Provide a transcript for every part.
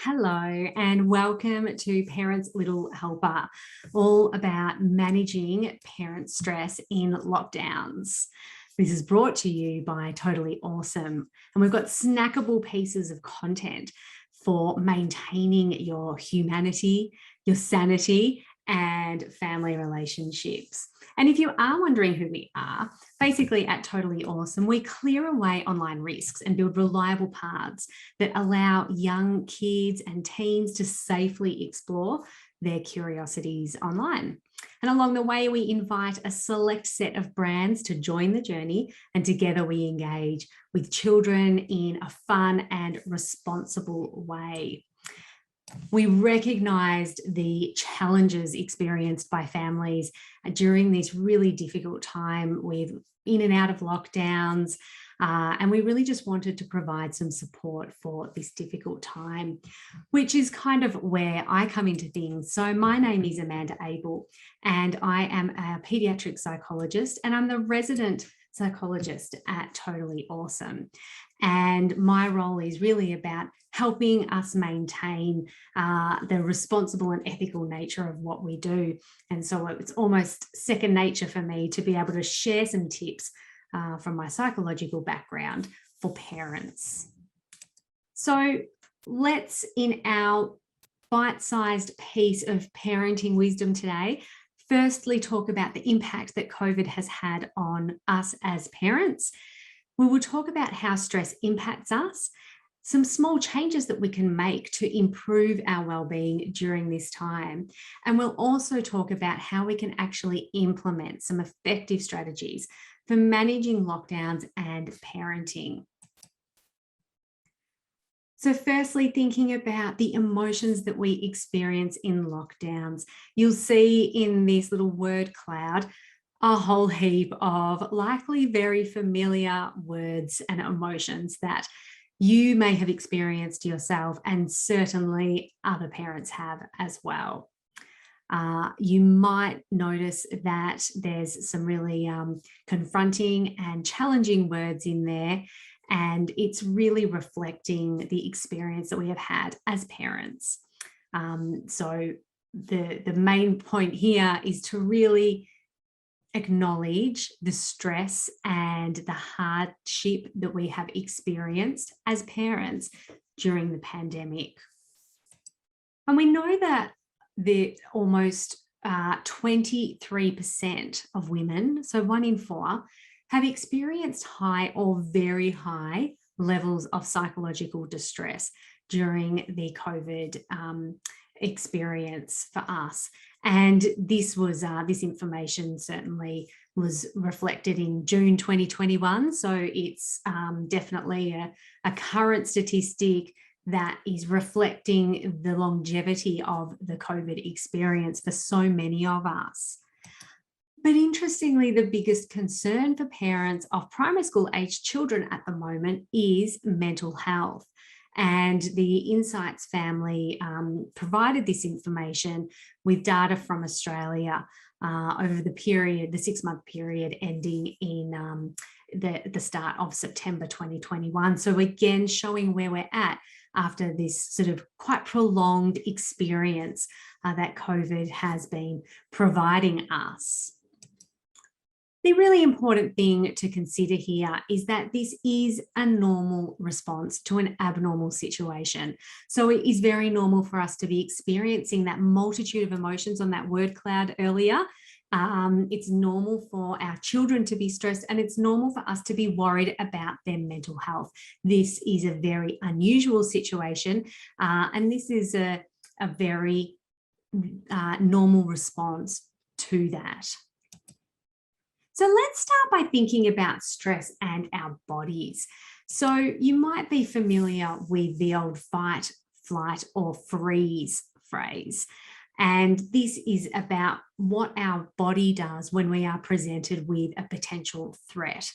Hello and welcome to Parents Little Helper, all about managing parent stress in lockdowns. This is brought to you by Totally Awesome, and we've got snackable pieces of content for maintaining your humanity, your sanity, and family relationships. And if you are wondering who we are, basically at Totally Awesome, we clear away online risks and build reliable paths that allow young kids and teens to safely explore their curiosities online. And along the way, we invite a select set of brands to join the journey, and together we engage with children in a fun and responsible way. We recognised the challenges experienced by families during this really difficult time with in and out of lockdowns, and we really just wanted to provide some support for this difficult time, which is kind of where I come into things. So my name is Abel, and I am a paediatric psychologist, and I'm the resident psychologist at Totally Awesome. And my role is really about helping us maintain the responsible and ethical nature of what we do. And so it's almost second nature for me to be able to share some tips from my psychological background for parents. So let's, in our bite-sized piece of parenting wisdom today, firstly talk about the impact that COVID has had on us as parents. We will talk about how stress impacts us, some small changes that we can make to improve our well-being during this time. And we'll also talk about how we can actually implement some effective strategies for managing lockdowns and parenting. So firstly, thinking about the emotions that we experience in lockdowns, you'll see in this little word cloud a whole heap of likely very familiar words and emotions that you may have experienced yourself, and certainly other parents have as well. You might notice that there's some really confronting and challenging words in there, and it's really reflecting the experience that we have had as parents. So the main point here is to really acknowledge the stress and the hardship that we have experienced as parents during the pandemic. And we know that almost 23% of women, so 1 in 4, have experienced high or very high levels of psychological distress during the COVID experience for us. And this information certainly was reflected in June 2021. So it's definitely a current statistic that is reflecting the longevity of the COVID experience for so many of us. But interestingly, the biggest concern for parents of primary school age children at the moment is mental health. And the Insights family provided this information with data from Australia over the 6-month period ending in the start of September 2021. So again, showing where we're at after this sort of quite prolonged experience that COVID has been providing us. The really important thing to consider here is that this is a normal response to an abnormal situation. So it is very normal for us to be experiencing that multitude of emotions on that word cloud earlier. It's normal for our children to be stressed, and it's normal for us to be worried about their mental health. This is a very unusual situation, and this is a very normal response to that. So let's start by thinking about stress and our bodies. So you might be familiar with the old fight, flight, or freeze phrase. And this is about what our body does when we are presented with a potential threat.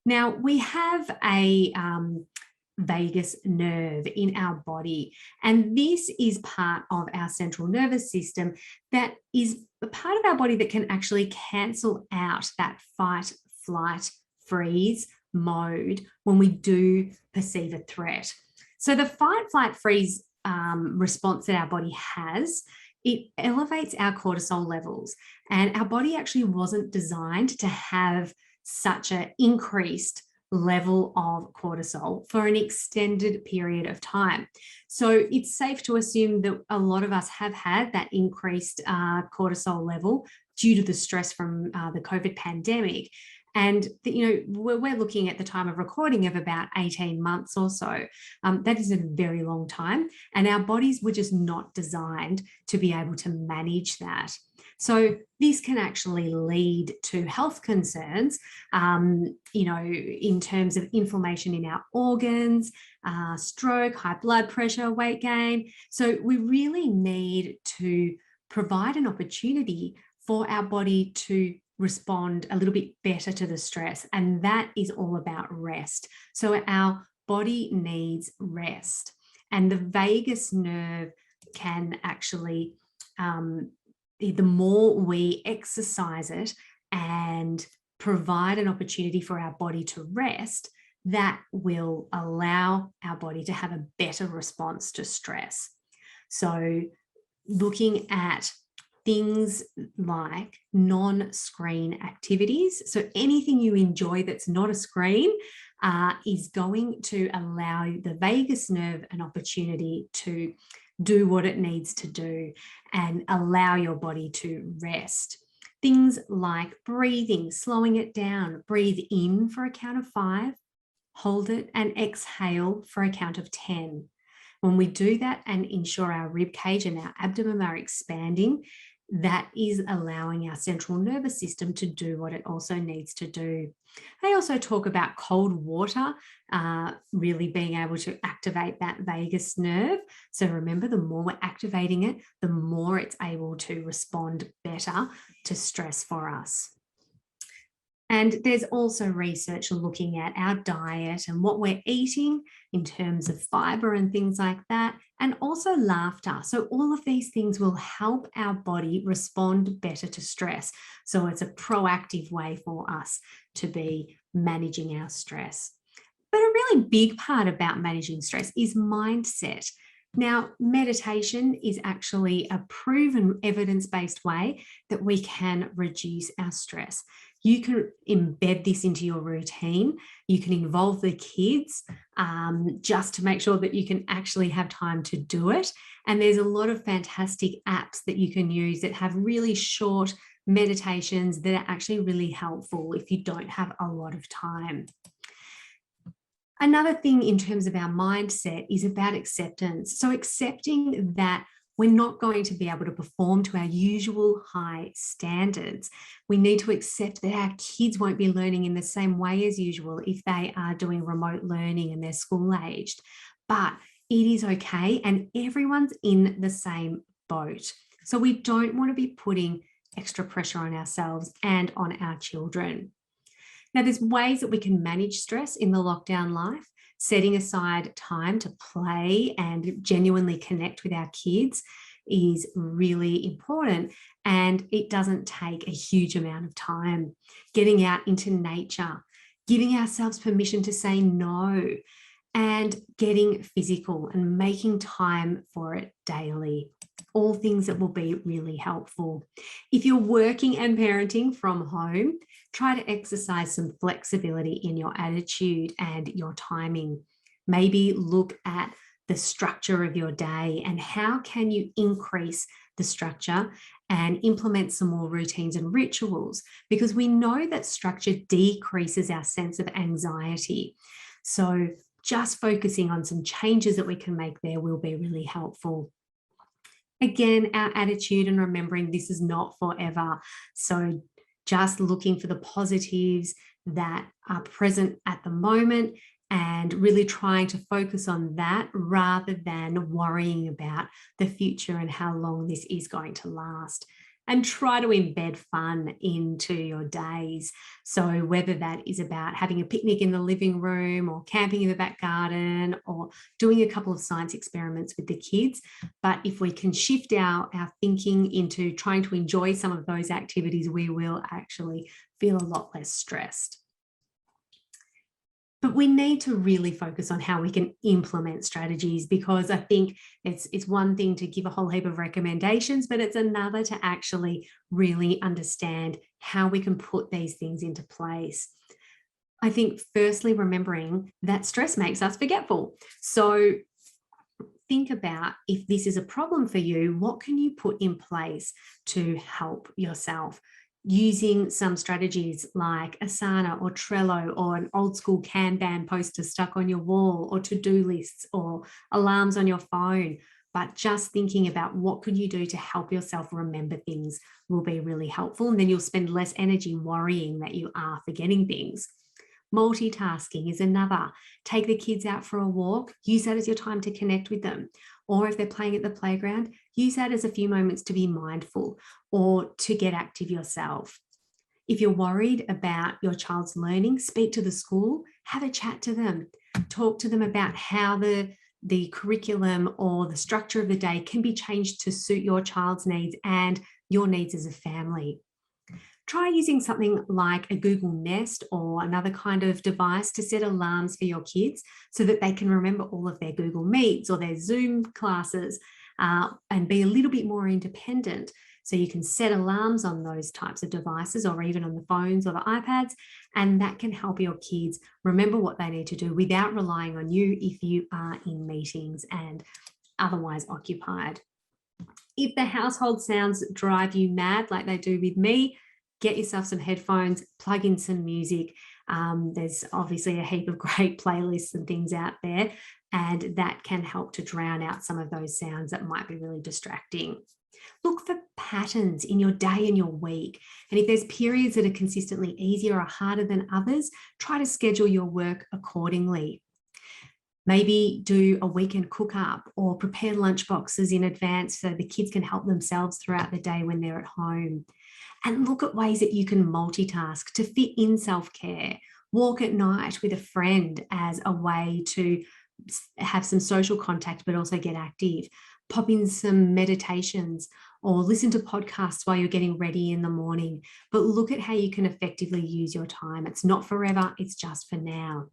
Now, we have a vagus nerve in our body, and this is part of our central nervous system that is a part of our body that can actually cancel out that fight, flight, freeze mode when we do perceive a threat. So the fight, flight, freeze response that our body has, it elevates our cortisol levels. And our body actually wasn't designed to have such an increased level of cortisol for an extended period of time. So it's safe to assume that a lot of us have had that increased cortisol level due to the stress from the COVID pandemic. And we're looking at the time of recording of about 18 months or so. That is a very long time. And our bodies were just not designed to be able to manage that. So this can actually lead to health concerns, in terms of inflammation in our organs, stroke, high blood pressure, weight gain. So we really need to provide an opportunity for our body to respond a little bit better to the stress. And that is all about rest. So our body needs rest. And the vagus nerve can actually, the more we exercise it and provide an opportunity for our body to rest, that will allow our body to have a better response to stress. So looking at things like non-screen activities. So anything you enjoy that's not a screen is going to allow the vagus nerve an opportunity to do what it needs to do and allow your body to rest. Things like breathing, slowing it down. Breathe in for a count of 5, hold it, and exhale for a count of 10. When we do that and ensure our rib cage and our abdomen are expanding, that is allowing our central nervous system to do what it also needs to do. I also talk about cold water, really being able to activate that vagus nerve. So remember, the more we're activating it, the more it's able to respond better to stress for us. And there's also research looking at our diet and what we're eating in terms of fiber and things like that, and also laughter. So all of these things will help our body respond better to stress. So it's a proactive way for us to be managing our stress. But a really big part about managing stress is mindset. Now, meditation is actually a proven evidence-based way that we can reduce our stress. You can embed this into your routine. You can involve the kids just to make sure that you can actually have time to do it. And there's a lot of fantastic apps that you can use that have really short meditations that are actually really helpful if you don't have a lot of time. Another thing in terms of our mindset is about acceptance. So accepting that we're not going to be able to perform to our usual high standards. We need to accept that our kids won't be learning in the same way as usual if they are doing remote learning and they're school-aged. But it is okay, and everyone's in the same boat. So we don't want to be putting extra pressure on ourselves and on our children. Now, there's ways that we can manage stress in the lockdown life. Setting aside time to play and genuinely connect with our kids is really important, and it doesn't take a huge amount of time. Getting out into nature, giving ourselves permission to say no, and getting physical and making time for it daily. All things that will be really helpful. If you're working and parenting from home, try to exercise some flexibility in your attitude and your timing. Maybe look at the structure of your day and how can you increase the structure and implement some more routines and rituals, because we know that structure decreases our sense of anxiety. So just focusing on some changes that we can make there will be really helpful. Again, our attitude and remembering this is not forever. So just looking for the positives that are present at the moment and really trying to focus on that rather than worrying about the future and how long this is going to last. And try to embed fun into your days. So whether that is about having a picnic in the living room or camping in the back garden or doing a couple of science experiments with the kids. But if we can shift our thinking into trying to enjoy some of those activities, we will actually feel a lot less stressed. But we need to really focus on how we can implement strategies, because I think it's one thing to give a whole heap of recommendations, but it's another to actually really understand how we can put these things into place. I think firstly, remembering that stress makes us forgetful. So think about, if this is a problem for you, what can you put in place to help yourself? Using some strategies like Asana or Trello, or an old school Kanban poster stuck on your wall, or to-do lists, or alarms on your phone. But just thinking about what could you do to help yourself remember things will be really helpful. And then you'll spend less energy worrying that you are forgetting things. Multitasking is another. Take the kids out for a walk, use that as your time to connect with them. Or if they're playing at the playground, use that as a few moments to be mindful or to get active yourself. If you're worried about your child's learning, speak to the school, have a chat to them, talk to them about how the curriculum or the structure of the day can be changed to suit your child's needs and your needs as a family. Try using something like a Google Nest or another kind of device to set alarms for your kids so that they can remember all of their Google Meets or their Zoom classes, and be a little bit more independent. So you can set alarms on those types of devices, or even on the phones or the iPads, and that can help your kids remember what they need to do without relying on you if you are in meetings and otherwise occupied. If the household sounds drive you mad like they do with me, get yourself some headphones, plug in some music. There's obviously a heap of great playlists and things out there, and that can help to drown out some of those sounds that might be really distracting. Look for patterns in your day and your week. And if there's periods that are consistently easier or harder than others, try to schedule your work accordingly. Maybe do a weekend cook up or prepare lunch boxes in advance so the kids can help themselves throughout the day when they're at home. And look at ways that you can multitask to fit in self-care. Walk at night with a friend as a way to have some social contact, but also get active. Pop in some meditations or listen to podcasts while you're getting ready in the morning. But look at how you can effectively use your time. It's not forever, it's just for now.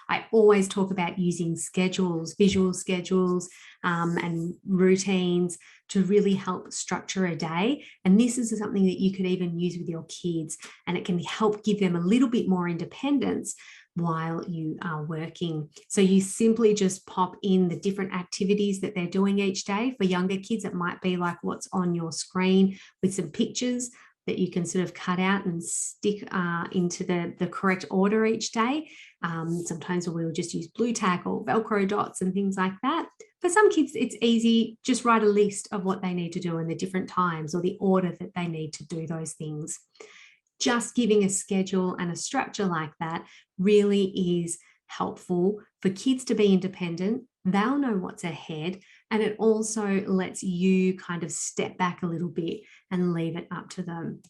I always talk about using schedules, visual schedules, and routines to really help structure a day. And this is something that you could even use with your kids, and it can help give them a little bit more independence while you are working. So you simply just pop in the different activities that they're doing each day. For younger kids, it might be like what's on your screen with some pictures that you can sort of cut out and stick into the correct order each day. Sometimes we'll just use blue tack or Velcro dots and things like that. For some kids, it's easy. Just write a list of what they need to do in the different times or the order that they need to do those things. Just giving a schedule and a structure like that really is helpful for kids to be independent. They'll know what's ahead, and it also lets you kind of step back a little bit and leave it up to them.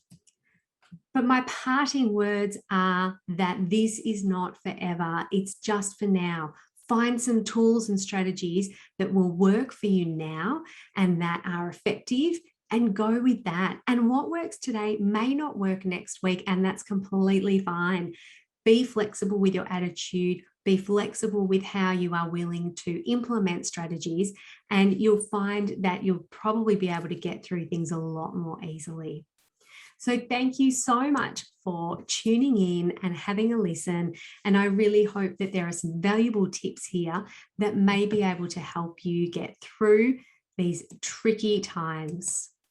But my parting words are that this is not forever. It's just for now. Find some tools and strategies that will work for you now and that are effective, and go with that. And what works today may not work next week, and that's completely fine. Be flexible with your attitude, be flexible with how you are willing to implement strategies, and you'll find that you'll probably be able to get through things a lot more easily. So thank you so much for tuning in and having a listen. And I really hope that there are some valuable tips here that may be able to help you get through these tricky times.